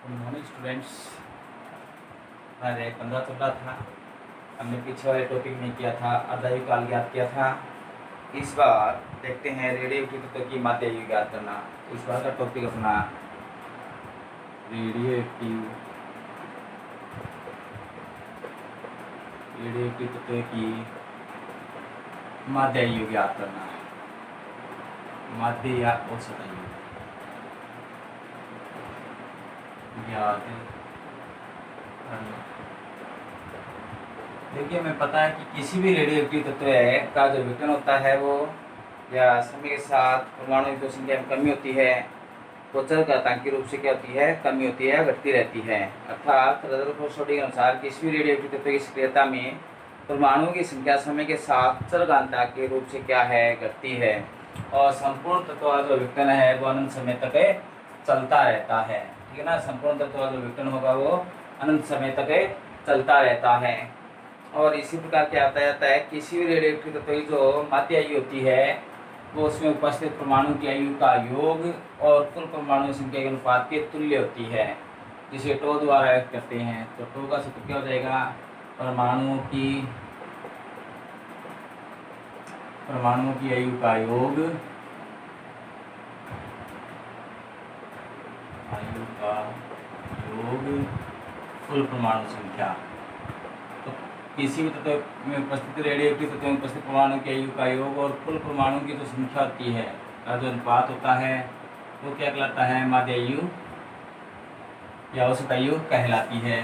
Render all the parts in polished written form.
Good morning students. मैंने 15-14 था। हमने पीछे वाले टॉपिक में किया था, अर्धयुग काल ज्ञात किया था। इस बार देखते हैं रेडियो एक्टिव तत्व की माध्य युग ज्ञात करना। इस बार का टॉपिक अपना रेडियो एक्टिव तत्व की माध्य युग ज्ञात करना, माध्य या औसत युग ज्ञात करना। देखिए, हमें पता है कि किसी भी रेडियो एक्टिव तत्व का जो विघटन होता है वो या समय के साथ परमाणु की संख्या में कमी होती है, वो चरघातांकी रूप से क्या होती है, कमी होती है, घटती रहती है। अर्थात रदरफोर्ड के अनुसार किसी भी रेडियो एक्टिव तत्व की सक्रियता में परमाणुओं की संख्या समय के साथ चरघातांकी रूप से क्या है, घटती है, और संपूर्ण तत्व का जो विघटन है वो अनंत समय तक चलता रहता है। ठीक है ना, संपूर्ण तत्व का जो विघटन होगा वो अनंत समय तक चलता रहता है। और इसी प्रकार क्या आता जाता है, किसी भी रेडियो एक्टिव तत्व की जो माध्य आयु होती है वो उसमें उपस्थित परमाणु की आयु का योग और कुल परमाणु संख्या के अनुपात के तुल्य होती है, जिसे टो द्वारा व्यक्त करते हैं। तो टो का सूत्र क्या हो जाएगा, परमाणु की आयु का योग, कुल परमाणु संख्या। तो किसी भी तत्व में उपस्थित रेडियो एक्टिव तत्व में उपस्थित परमाणु की आयु का योग और कुल परमाणु की जो संख्या होती है का जो अनुपात होता है वो क्या कहलाता है, माध्य आयु या औसत आयु कहलाती है।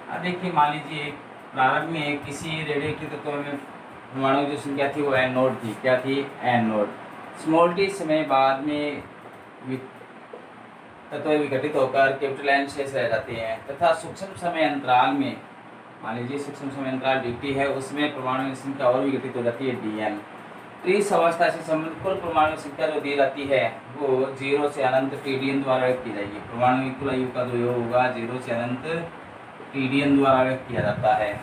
अब देखिए, मान लीजिए प्रारंभ में किसी रेडियो एक्टिव तत्व में परमाणु की जो संख्या थी वो n नोड थी। क्या थी, n नोड। स्मॉल टी समय बाद में तत्व विघटित होकर कैपिटल N शेष रह जाते हैं, तथा सूक्ष्म समय अंतराल में, मान लीजिए सूक्ष्म समय अंतराल dt है, उसमें परमाणु की संख्या और विघटित हो जाती है dn। तो इस अवस्था से संबंधित कुल परमाणु संख्या जो दी जाती है वो 0 से अनंत tdn द्वारा व्यक्त की जाएगी। परमाणु की कुल आयु का जो योग होगा 0 से अनंत tdn द्वारा व्यक्त किया जाता है।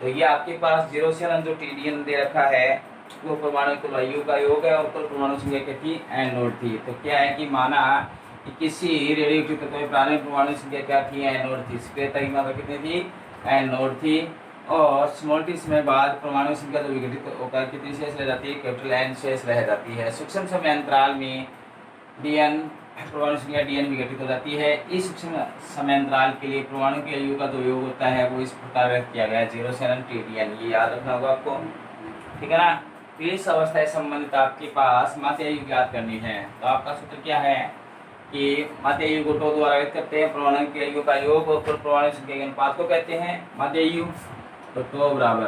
तो ये आपके पास 0 से अनंत जो tdn दे रखा है वो परमाणु की कुल आयु का योग है, और कुल परमाणु संख्या क्या थी, n नोड थी। तो क्या है कि माना कि किसी रेडियो एक्टिव तत्व में प्रारंभिक परमाणु संख्या क्या थी, n नोड थी। सक्रियता की मात्रा कितनी थी, n नोड थी। और स्मॉल टी समय बाद परमाणु संख्या जो विघटित होकर कितनी शेष रह जाती है, कैपिटल N शेष रह जाती है। सूक्ष्म समय अंतराल में dn परमाणु संख्या dn विघटित हो जाती है। इस सूक्ष्म समय अंतराल के लिए परमाणु की आयु का जो योग होता है वो इस प्रकार व्यक्त किया गया है, 0 से अनंत tdn। ये याद रखना होगा आपको, ठीक है ना। तो इस अवस्था से संबंधित आपके पास माध्य आयु ज्ञात करनी है। तो आपका सूत्र क्या है कि माध्य आयु को टो द्वारा व्यक्त करते हैं, परमाणु की आयु का योग और कुल परमाणु संख्या के अनुपात को कहते हैं माध्य आयु। तो टो बराबर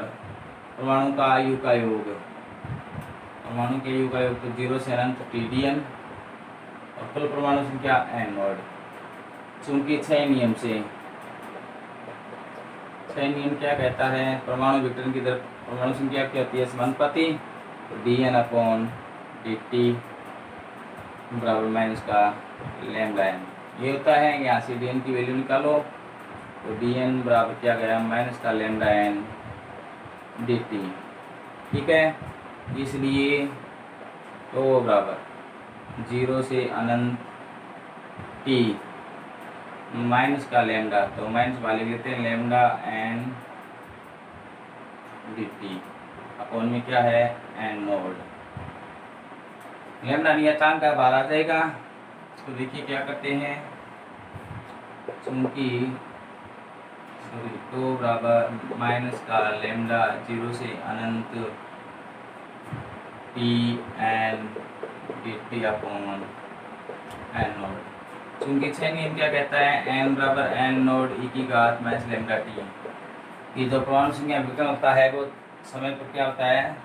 परमाणु का आयु का योग, परमाणु के आयु का योग तो 0 से अनंत tdn, और कुल परमाणु संख्या n नोड। चूंकि 6 नियम क्या कहता है, परमाणु विघटन की दर परमाणु संख्या क्या होती है, समानुपाती। तो dn/dt बराबर माइनस का लैम्डा n ये होता है। यहाँ से dn की वैल्यू निकालो, तो dn बराबर क्या गया, माइनस का लैम्डा n dt। ठीक है, इसलिए तो बराबर 0 से अनंत t माइनस का लैम्डा, तो माइनस वाले लेते हैं लैम्डा n dt अपॉन में क्या है, n नोड। लैम्डा नियतांक का बाहर आ जाएगा। तो देखिए क्या करते हैं, चूंकि तो बराबर माइनस का लैम्डा 0 से अनंत t n dt upon n node. चूंकि 6 नियम क्या कहता है, n बराबर n नोड e की घात माइनस लैम्डा t। ये जो परमाणु संख्या विघटन होता है वो समय पर क्या होता है,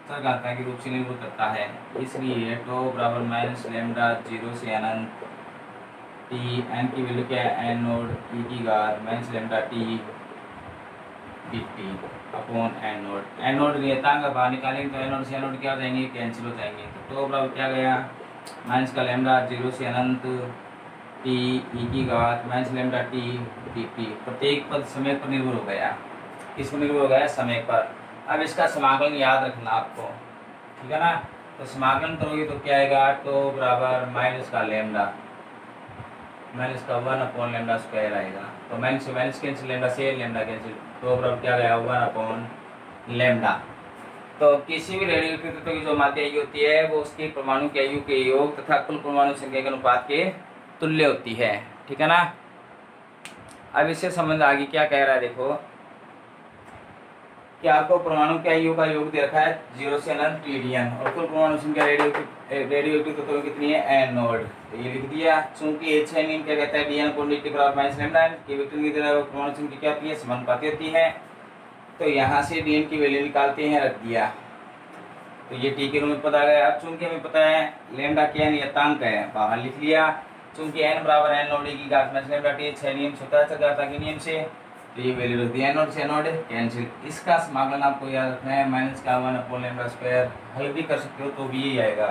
चरघातांकी के रूप से निर्भर करता है। इसलिए टो बराबर माइनस लैम्डा 0 से अनंत t, n की वैल्यू क्या है, n नोड e की घात minus lambda t dt upon n node. n node नियतांक बाहर निकालेंगे तो n नोड से n नोड क्या हो जाएंगे, कैंसिल हो जाएंगे। तो टो बराबर क्या गया, माइनस का लैम्डा 0 से अनंत t e की घात माइनस लैम्डा t dt। प्रत्येक पद समय पर निर्भर हो गया। किस पर निर्भर हो गया, समय पर। अब इसका समाकलन याद रखना आपको, ठीक है ना। तो समाकलन करोगे तो क्या आएगा, टो बराबर माइनस का लैम्डा माइनस का 1 अपॉन λ स्क्वायर आएगा। तो माइनस से माइनस कैंसिल, λ से λ कैंसिल, तो बराबर क्या गया 1 अपॉन λ। तो किसी भी रेडियोएक्टिव तत्व की जो मात्रा आयु होती है वो उसके परमाणु के आयु के योग तथा कुल परमाणु संख्या के अनुपात के तुल्य होती है। ठीक है ना। अब इससे संबंध आगे क्या कह रहा है, देखो कि आपको परमाणु के आयु का योग दे रखा है 0 से अनंत TdN और कुल परमाणु संख्या रेडियोएक्टिव तत्व में कितनी है n नोड। तो ये लिख दिया। चूंकि H क्या कहता है DN क्वांटिटी बराबर माइनस लैम्डा की वेक्टर की तरह परमाणु संख्या क्या होती है, समानुपाती होती है। तो यहाँ से DN की वैल्यू निकालते हैं, रख दिया। तो ये T के रूप में पता गया। अब चूंकि हमें पता है लैम्डा क्या नियतांक है, बाहर लिख लिया। चूंकि n बराबर n नोड की घात माइनस लैम्डा T 6 नियम स्वतः घाता के नियम से, तो ये वैल्यू रख दिया n नोड से नोड कैंसिल। इसका समाकलन आपको याद रखना है माइनस का 1 अपॉन लैम्डा स्क्वायर। हल भी कर सकते हो तो भी यही आएगा।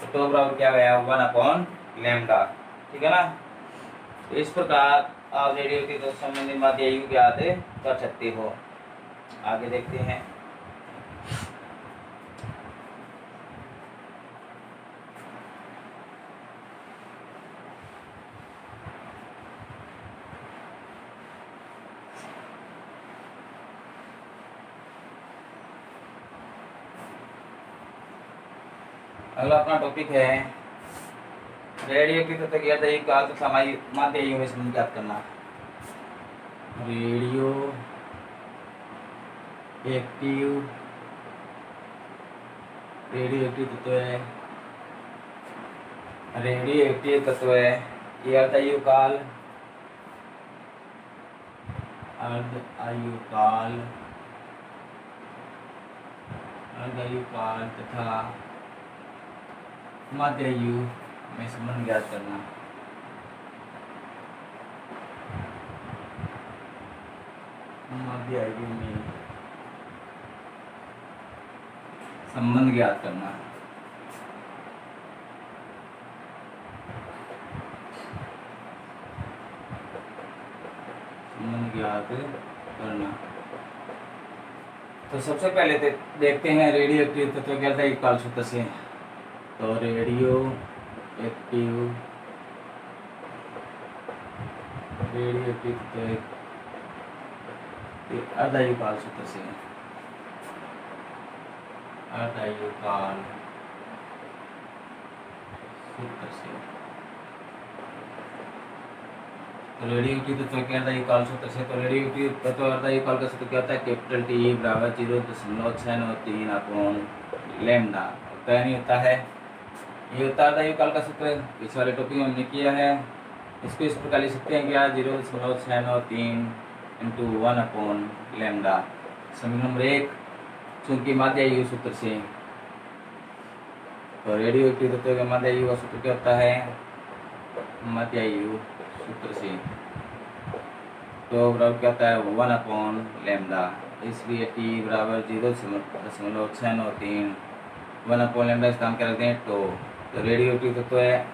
तो बराबर क्या आया 1 अपॉन लैम्डा। ठीक है ना। तो इस प्रकार आप रेडियोएक्टिव तत्व संबंधी माध्य आयु ज्ञात कर सकते हो। आगे देखते हैं। अगला अपना टॉपिक है रेडियोएक्टिव तत्व ज्ञात आयु काल तथा माध्य आयु में संबंध ज्ञात करना। रेडियोएक्टिव तत्व है, रेडियोएक्टिव तत्व है ये अर्ध आयु काल, अर्ध आयु काल तथा माध्य आयु में संबंध ज्ञात करना। माध्य आयु में संबंध ज्ञात करना। संबंध ज्ञात करना। तो सबसे पहले देखते हैं रेडियोएक्टिव तत्व ज्ञात आयु काल सूत्र से। तो रेडियोएक्टिव अर्ध आयु काल सूत्र से, अर्ध आयु काल सूत्र से। तो रेडियोएक्टिव तत्व के अर्ध आयु काल सूत्र से, तो रेडियोएक्टिव तत्व अर्ध आयु काल का सूत्र क्या होता है, कैपिटल T बराबर 0.693 अपॉन लैम्डा। तय नहीं होता है, ये होता है अर्ध आयु काल का सूत्र। इस वाले टॉपिक में हमने किया है। इसको इस प्रकार लिख सकते हैं क्या 0.693 इंटू 1 अपॉन लैम्डा। समीकरण नंबर 1 चूंकि माध्य आयु सूत्र से, तो रेडियोएक्टिव तत्व के माध्य आयु का सूत्र क्या होता है, माध्य आयु सूत्र से, तो बराबर क्या होता है 1 अपॉन लैम्डा। इसलिए T बराबर 0.693 1 अपॉन लैम्डा इस काम क्या रखते हैं तो रेडियोएक्टिव तत्व है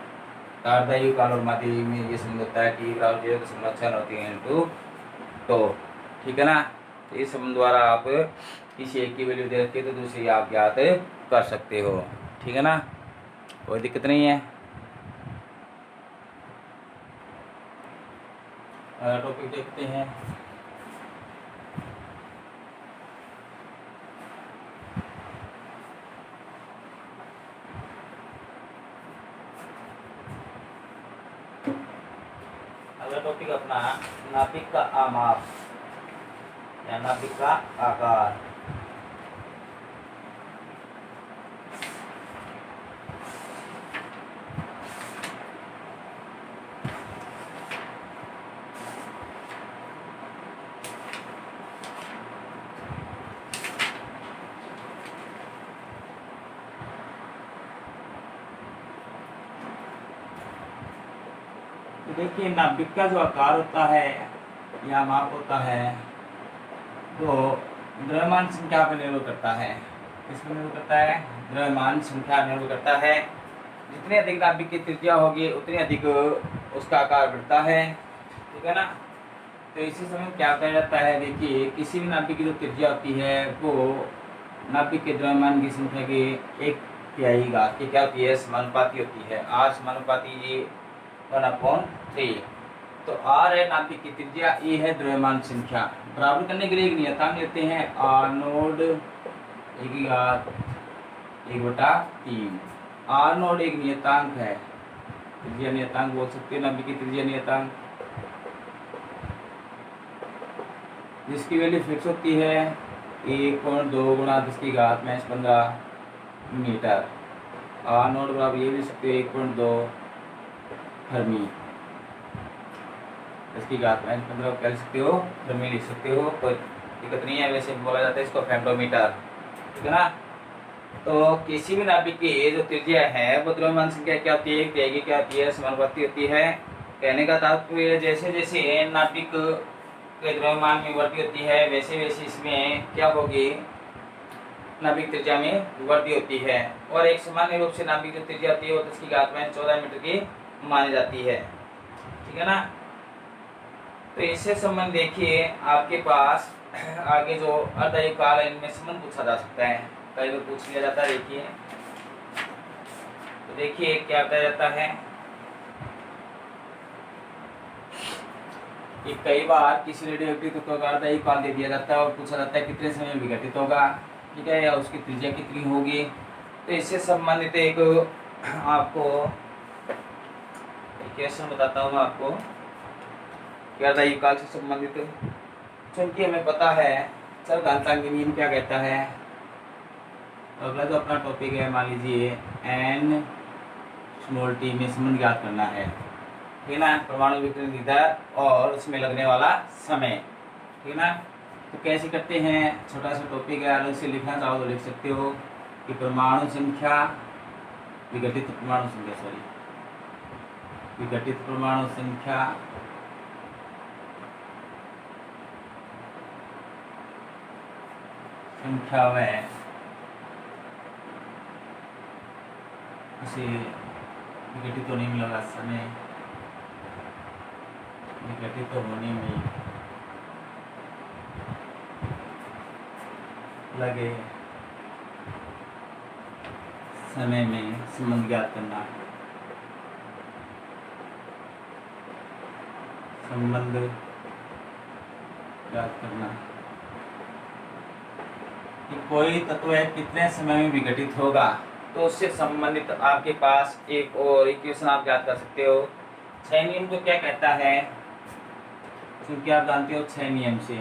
अर्ध आयु काल और माध्य आयु में ये संबंध होता है T बराबर 0.693 इंटू तो। ठीक है ना। तो इस संबंध द्वारा आप किसी एक की वैल्यू दे रखी है तो दूसरी आप ज्ञात कर सकते हो। ठीक है ना, कोई दिक्कत नहीं है। टॉपिक देखते हैं। अगला टॉपिक अपना नाभिक का आमाप या नाभिक का आकार। देखिए नाभिक का जो आकार होता है या माप होता है तो द्रव्यमान संख्या पर निर्भर करता है। किस पर निर्भर करता है, द्रव्यमान संख्या निर्भर करता है। जितनी अधिक नाभिक की त्रिज्या होगी उतनी अधिक उसका आकार बढ़ता है। ठीक है ना। तो इसी समय क्या कहा जाता है, देखिए किसी भी नाभिक की जो त्रिज्या होती है वो नाभिक के द्रव्यमान की संख्या की 1/3 घात की क्या होती है, समानुपाती होती है। आज समानुपाती ये 1/3। तो r है नाभिक की त्रिज्या, e है द्रव्यमान संख्या। बराबर करने के लिए एक नियतांक लेते हैं, r नोड 1/3। r नोड एक नियतांक है, त्रिज्या नियतांक बोल सकते हैं, नाभिक की त्रिज्या नियतांक, जिसकी वैल्यू फिक्स होती है 1.2 × 10⁻15 मीटर। r नोड बराबर ये भी सकते हो 1.2 फर्मी, 10⁻15 कह सकते हो, फर्मी लिख सकते हो, कोई दिक्कत नहीं है। वैसे बोला जाता है इसको फेमटोमीटर, ठीक है ना। तो किसी भी नाभिक की जो त्रिज्या है वो द्रव्यमान संख्या क्या होती है, क्या होती है, समानुपाती होती है। कहने का तात्पर्य जैसे जैसे नाभिक के द्रव्यमान में वृद्धि होती है वैसे वैसे इसमें क्या होगी, नाभिक त्रिज्या में वृद्धि होती है। और एक सामान्य रूप से नाभिक जो त्रिज्या होती है वो 10⁻14 मीटर की मानी जाती है, ठीक है ना। तो इससे संबंध देखिए आपके पास आगे जो अर्धयुग काल है इनमें संबंध पूछा जा सकता है, कई बार पूछ लिया जाता है। देखिए तो देखिए क्या बताया जाता है कि कई बार किसी रेडियोएक्टिव तत्व का अर्धयुग काल दे दिया जाता है और पूछा जाता है कितने समय में विघटित होगा, ठीक है, या उसकी त्रिज्या कितनी होगी। तो इससे संबंधित एक आपको क्वेश्चन बताता हूँ आपको, क्या अर्धयुग काल से संबंधित, क्योंकि हमें पता है चल घातांक नियम क्या कहता है। तो अगला जो अपना टॉपिक है, मान लीजिए n स्मॉल t में संबंध ज्ञात करना है, ठीक है ना, परमाणु विकिरण की दर और उसमें लगने वाला समय, ठीक है ना। तो कैसे करते हैं, छोटा सा टॉपिक है, अलग से लिखना चाहो तो लिख सकते हो कि परमाणु संख्या, विघटित परमाणु संख्या, विघटित परमाणु संख्या में उसे विघटित होने में लगा समय, विघटित होने में लगे समय में संबंध ज्ञात करना, संबंध ज्ञात करना कि कोई तत्व है कितने समय में विघटित होगा। तो उससे संबंधित आपके पास एक और इक्वेशन आप ज्ञात कर सकते हो। 6 नियम तो क्या कहता है, क्योंकि आप जानते हो 6 नियम से,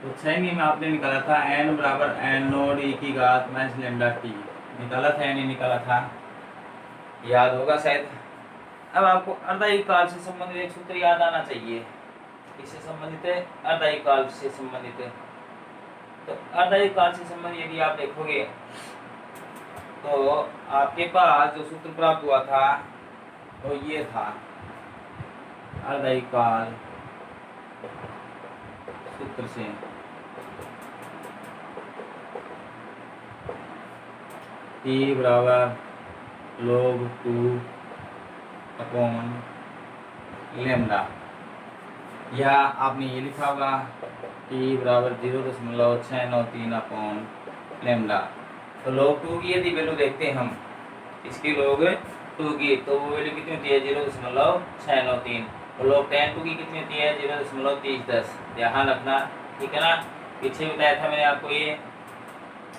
तो 6 नियम आपने निकाला था, n बराबर n नोड e की घात माइनस लैम्डा t निकाला था, नहीं निकाला था, याद होगा शायद। अब आपको अर्धयुग काल से संबंधित एक सूत्र याद आना चाहिए, इससे संबंधित है अर्धयुग काल से संबंधित है। तो अर्धयुग काल से संबंधित यदि आप देखोगे तो आपके पास जो सूत्र प्राप्त हुआ था तो ये था, अर्धयुग काल सूत्र से T बराबर log 2 अपॉन लैम्डा, या आपने ये लिखा होगा T बराबर 0.693 अपॉन लैम्डा। तो log 2 की यदि वैल्यू देखते हैं हम, इसकी log 2 की, तो वो वैल्यू कितनी होती है 0.693, और log 10 2 की कितनी होती है 0.3010, ध्यान रखना, ठीक है ना। पीछे बताया था मैंने आपको ये।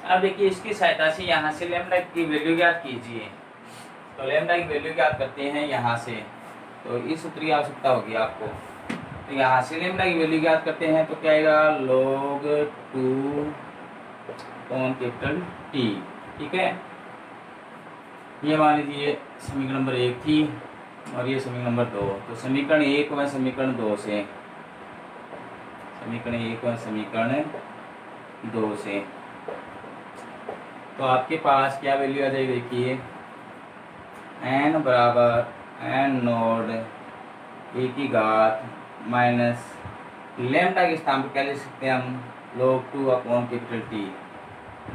अब देखिए इसकी सहायता से यहाँ से लैम्डा की वैल्यू ज्ञात कीजिए। तो लैम्डा की वैल्यू ज्ञात करते हैं यहाँ से, तो इस सूत्र की आवश्यकता होगी आपको। तो यहाँ से लैम्डा की वैल्यू ज्ञात करते हैं तो क्या आएगा, log 2 अपॉन कैपिटल T, ठीक है। ये मान लीजिए समीकरण नंबर 1 थी और ये समीकरण नंबर 2। तो समीकरण 1 व समीकरण 2 से, समीकरण 1 व समीकरण 2 से तो आपके पास क्या वैल्यू आ जाएगी, देखिए n बराबर n नोड e की घात माइनस लैम्डा के स्थान पर क्या लिख सकते हैं हम, log 2 upon capital T,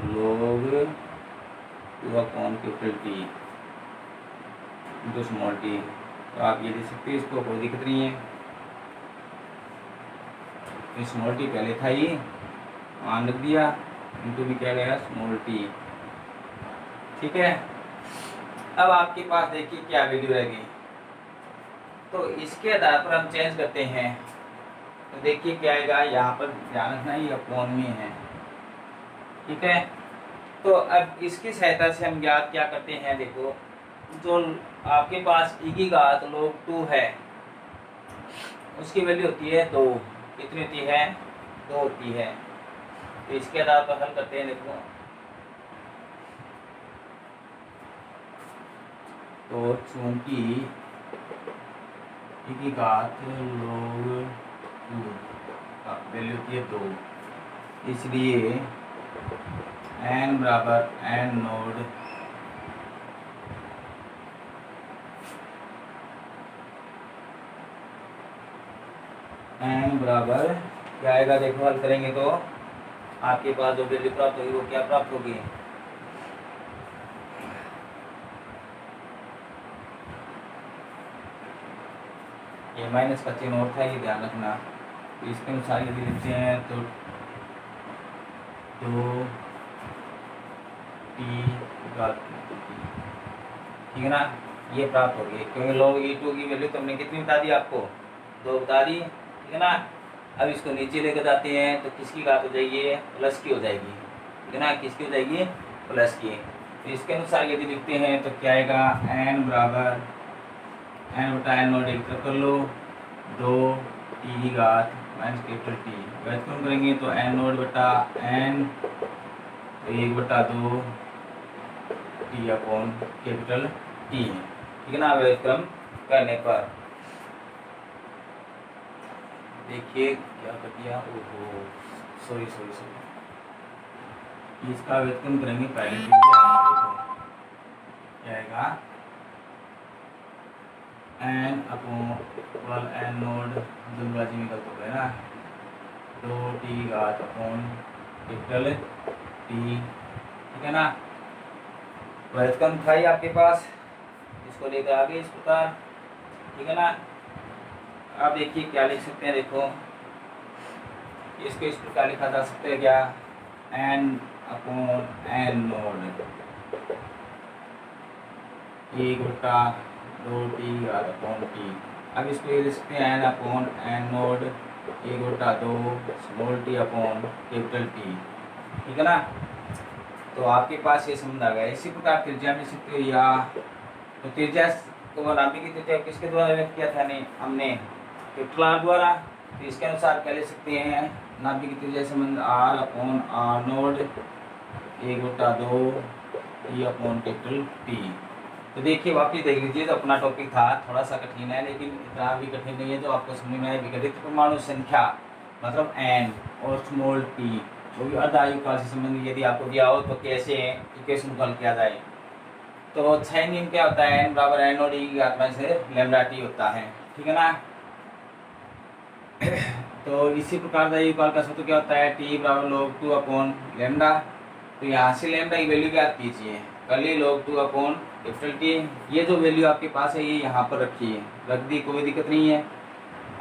log 2 upon capital T into small t। तो आप ये लिख सकते हैं, इसको कोई दिक्कत नहीं है, स्मॉल t पहले था, ये मान रख दिया, इंटू भी क्या गया स्मॉल t, ठीक है। अब आपके पास देखिए क्या वैल्यू रहेगी, तो इसके आधार पर हम चेंज करते हैं। तो देखिए क्या आएगा, यहाँ पर ध्यान रखना ये अपॉन में है, ठीक है। तो अब इसकी सहायता से हम ज्ञात क्या करते हैं, देखो जो आपके पास e की घात log 2 है उसकी वैल्यू होती है 2। कितनी होती है, 2 होती है। तो इसके आधार पर हल करते हैं, देखो तो चूंकि e की घात log 2 का वैल्यू होती है 2, इसलिए n बराबर n नोड n बराबर क्या आएगा, देखो हल करेंगे तो आपके पास जो वैल्यू प्राप्त होगी वो क्या प्राप्त होगी, ये माइनस का चिन्ह और था, ये ध्यान रखना। तो इसके अनुसार यदि लिखते हैं तो 2t ठीक है ना, ये प्राप्त होगी। क्योंकि log e2 की वैल्यू तुमने कितनी बता दी, आपको 2 बता दी, ठीक है ना। अब इसको नीचे लेकर जाते हैं तो किसकी घात हो जाएगी, प्लस की हो जाएगी, ठीक है ना। किसकी हो जाएगी, प्लस की। तो इसके अनुसार यदि लिखते हैं तो क्या आएगा, n बराबर n बटा n नोट एक तरफ कर लो, 2t की घात माइनस कैपिटल टी, व्युत्क्रम करेंगे तो n नोट बटा n 1/2 t upon capital T, ठीक है ना। व्युत्क्रम करने पर देखिए क्या कर दिया, ओहो सॉरी, इसका व्युत्क्रम करेंगे पहले क्या आएगा, n अपॉन n नोड जल्दबाजी में गलत हो गया ना, 2t घात अपॉन कैपिटल टी, ठीक है ना। व्युत्क्रम था ही आपके पास, इसको लेकर आगे इस प्रकार, ठीक है ना। अब देखिए क्या लिख सकते हैं, देखो इसको इस प्रकार लिखा जा सकता है क्या, n upon n node 1/2t घात अपॉन टी। अब इसको ये लिख सकते हैं n upon n node 1/2 small T upon capital T, ठीक है ना। तो आपके पास ये समझ आ गया। इसी प्रकार त्रिज्या में सकते हो, या तो त्रिज्या तो नाभिक की त्रिज्या किसके द्वारा व्यक्त किया था, नहीं हमने कैपिटल R द्वारा। तो इसके अनुसार क्या ले सकते हैं, नाभिक की त्रिज्या संबंध r upon r node 1/2 t upon capital T. तो देखिए वापिस देख लीजिए, तो अपना टॉपिक था, थोड़ा सा कठिन है लेकिन इतना भी कठिन नहीं है, तो आपको समझ में आए। विघटित परमाणु संख्या मतलब n और स्मॉल t, वो भी अर्ध आयु काल से संबंधित यदि आपको दिया हो तो कैसे इक्वेशन को हल किया जाए। तो 6 नियम क्या होता है, n बराबर n और e की घात में से लैम्डा t होता है, ठीक है ना। तो इसी प्रकार का आयु काल का सूत्र क्या होता है, t बराबर log 2 अपॉन लैम्डा। तो यहाँ से लैम्डा की वैल्यू ज्ञात कीजिए, कर ली log 2 अपॉन कैपिटल टी। ये जो वैल्यू आपके पास है ये यहाँ पर रखिए, रख दी, कोई दिक्कत नहीं है।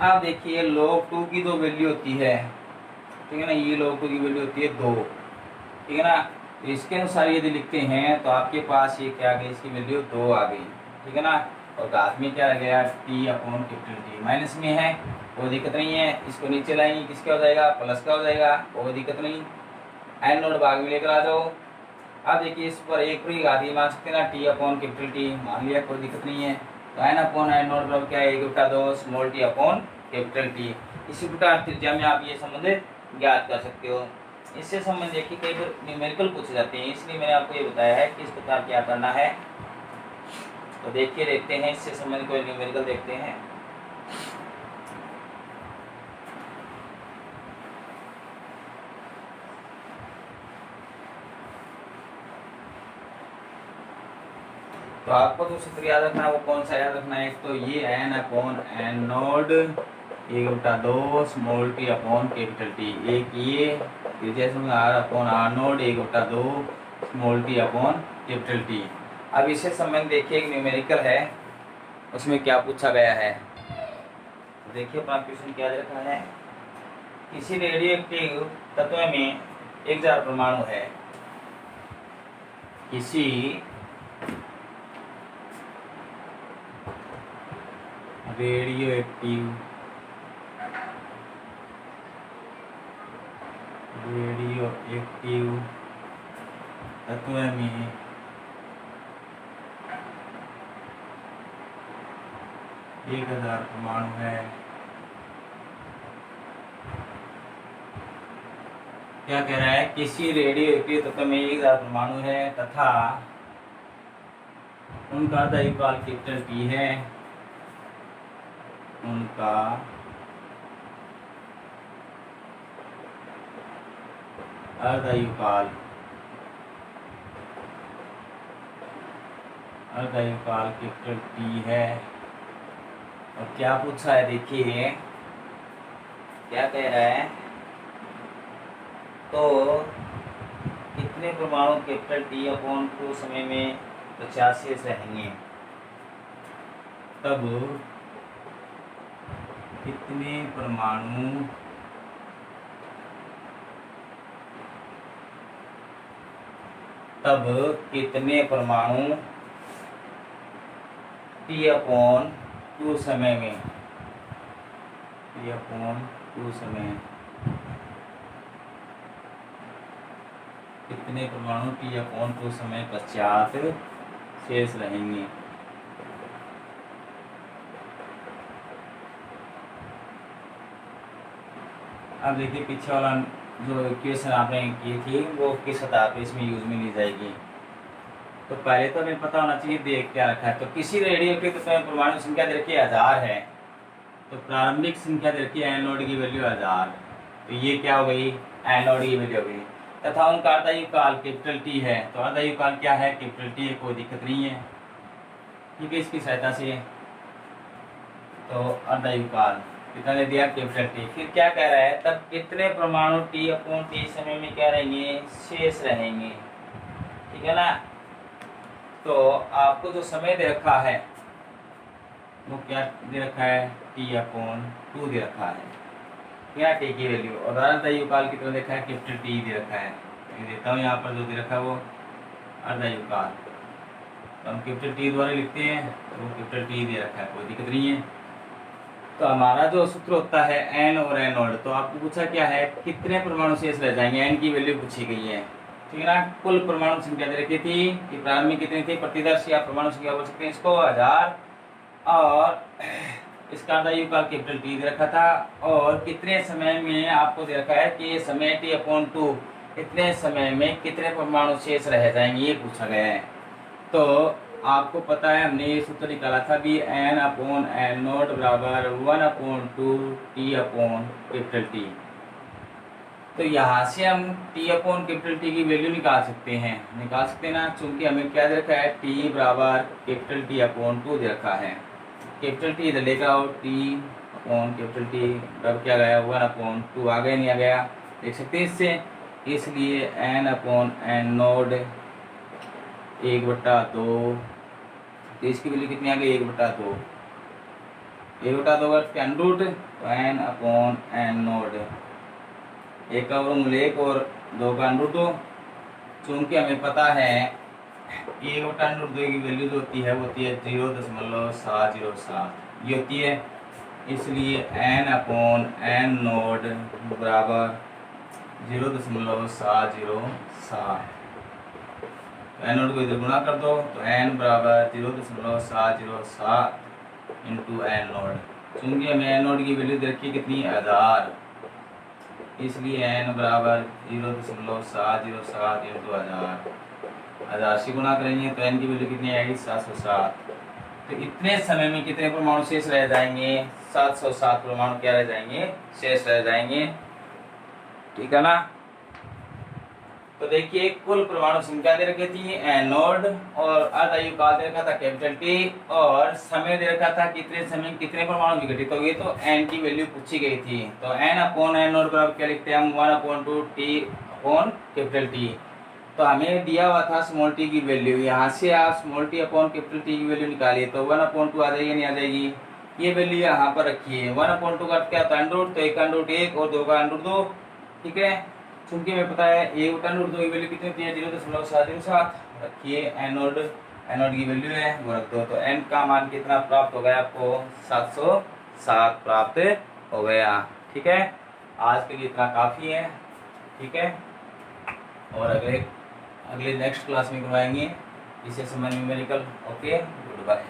अब देखिए log 2 की जो वैल्यू होती है, ठीक है ना, ये log 2 की वैल्यू होती है 2, ठीक है ना। तो इसके अनुसार यदि लिखते हैं तो आपके पास ये क्या आ गई, इसकी वैल्यू 2 आ गई, ठीक है ना। और घात में क्या आ गया, t upon capital T, minus में है कोई दिक्कत नहीं है। इसको नीचे लाएंगे किसका हो जाएगा, प्लस का हो जाएगा, कोई दिक्कत नहीं। n नोट भाग में लेकर आ जाओ। अब देखिए इस पर एक पर ही घात मान सकते हैं ना, t अपॉन कैपिटल टी मान लिया, कोई दिक्कत नहीं है। तो n अपॉन n नोट बराबर क्या है, 1/2 small T upon capital T. इसी प्रकार त्रिज्या में आप ये संबंध ज्ञात कर सकते हो। इससे संबंध देखिए कई बार न्यूमेरिकल पूछे जाते हैं, इसलिए मैंने आपको ये बताया है कि इस प्रकार क्या करना है। तो देखिए देखते हैं इससे संबंधित कोई न्यूमेरिकल देखते हैं। तो आपको जो सूत्र याद रखना है वो कौन सा याद रखना है, एक तो ये n upon n node 1/2 small T upon capital T, एक ये जैसे r upon r node 1/2 small T upon capital T. अब इसे संबंध देखिए एक न्यूमेरिकल है, उसमें क्या पूछा गया है। देखिए अपना क्वेश्चन क्या रखा है, किसी रेडियोएक्टिव तत्व में 1000 परमाणु है, किसी रेडियो एक्टिव तत्व में 1000 परमाणु है। क्या कह रहा है? किसी रेडियो एक्टिव तत्व में 1000 परमाणु है तथा उनका अर्धायुकाल कैपिटल T है। उनका अर्धायुकाल कैपिटल T है। और क्या पूछा है? देखिए क्या कह रहा है, तो कितने परमाणु कैपिटल T/2 समय में 50 शेष रहेंगे, तब कितने परमाणु T/2 समय में कितने परमाणु T/2 समय पश्चात शेष रहेंगे। अब देखिए पीछे वाला जो इक्वेशन आपने की थी वो किस आधार पर इसमें यूज में ली जाएगी। तो पहले तो हमें पता होना चाहिए देख क्या रखा है। तो किसी रेडियो एक्टिव तत्व में परमाणु संख्या दे रखी है 1000 है, तो प्रारंभिक संख्या दे रखी है एनोड की वैल्यू 1000, तो ये क्या हो गई? एनोड की वैल्यू हो गई। तथा उनका अर्धायुकाल कैपिटल T है, तो अर्धायुकाल क्या है? कैपिटल T है, कोई दिक्कत नहीं है। ठीक है, इसकी सहायता से तो अर्धायुकाल कितना दे दिया? Capital T। फिर क्या कह रहा है? तब कितने परमाणु T/T समय में क्या रहेंगे? शेष रहेंगे। ठीक है ना? तो आपको जो समय दे रखा है वो क्या दे रखा है? T/2 दे रखा है। क्या T की वैल्यू और अर्धायुकाल कितना देखा है? कैपिटल T दे रखा है। मैं देता हूँ यहाँ पर जो दे रखा है वो अर्धायुकाल, तो हम कैपिटल T द्वारा लिखते हैं, तो वो कैपिटल T दे रखा है, कोई दिक्कत नहीं है। तो हमारा जो सूत्र होता है एन और एनोड, तो आपको पूछा क्या है? कितने परमाणु शेष रह जाएंगे? एन की वैल्यू पूछी गई है। ठीक है ना? कुल परमाणु संख्या दे रखी थी कि प्रारंभिक कितनी थी? प्रतिदर्श या परमाणु संख्या बोल सकते हैं इसको 1000, और इसका अर्धायुकाल कैपिटल T दे रखा था, और कितने समय में आपको दे रखा है कि समय T/2 इतने समय में कितने परमाणु शेष रह जाएंगे, ये पूछा गया है। तो आपको पता है हमने ये सूत्र निकाला था भी N/N0 बराबर 1/2 T/T। तो यहाँ से हम T/T की वैल्यू निकाल सकते हैं ना, चूंकि हमें क्या दे रखा है? T बराबर कैपिटल T/2 दे रखा है। कैपिटल T इधर लेकर आओ, T/T बराबर क्या गया? 1/2 आ गया, नहीं आ गया? देख सकते हैं इससे। इसलिए N/N0 1/2, तो इसकी वैल्यू कितनी आ गई? 1/2। 1/2 का अंडर रूट, तो N/N0 1 का वर्गमूल 1 और 2 का अंडर रूट। चूंकि हमें पता है 1/2 की वैल्यू जो होती है वो होती है 0.707 ये होती है, इसलिए N/N0 बराबर 0.707। एनोड को इधर गुणा कर दो, तो N बराबर 0.707 इंटू एनोड। चूंकि हमें एनोड की वैल्यू दे रखी कितनी? 1000, इसलिए N बराबर 0.707 इंटू 1000 से गुणा करेंगे तो N की वैल्यू कितनी आएगी? 707। तो इतने समय में कितने परमाणु शेष रह जाएंगे? 707 परमाणु क्या रह जाएंगे? शेष रह जाएंगे। ठीक है ना? तो देखिए कुल परमाणु संख्या दे रखी थी एनोड, और अर्धायुकाल दे रखा था कैपिटल T, और समय दे रखा था कितने समय कितने परमाणु विघटित हो गए, तो N की वैल्यू पूछी गई थी। तो N/N0 बराबर क्या लिखते हैं हम? 1/2 T/कैपिटल T। तो हमें दिया हुआ था स्मॉल t की वैल्यू, यहाँ से आप स्मॉल T/कैपिटल T की वैल्यू निकालिए तो 1/2 आ जाएगी, नहीं आ जाएगी? ये वैल्यू यहाँ पर रखिए। 1/2 का क्या था? अंडर रूट, तो 1 का अंडर रूट 1 और 2 का अंडर रूट 2। ठीक है, चूंकि हमें पता है 1/2 की वैल्यू कितनी होती है? 0.707 रखिए। एनोड एनोड की वैल्यू है वो रख दो। तो एन का मान कितना प्राप्त हो गया आपको? 707 प्राप्त हो गया। ठीक है, आज के लिए इतना काफ़ी है। ठीक है, और अगले नेक्स्ट क्लास में करवाएंगे इसे समय न्यूमेरिकल। Okay, good bye.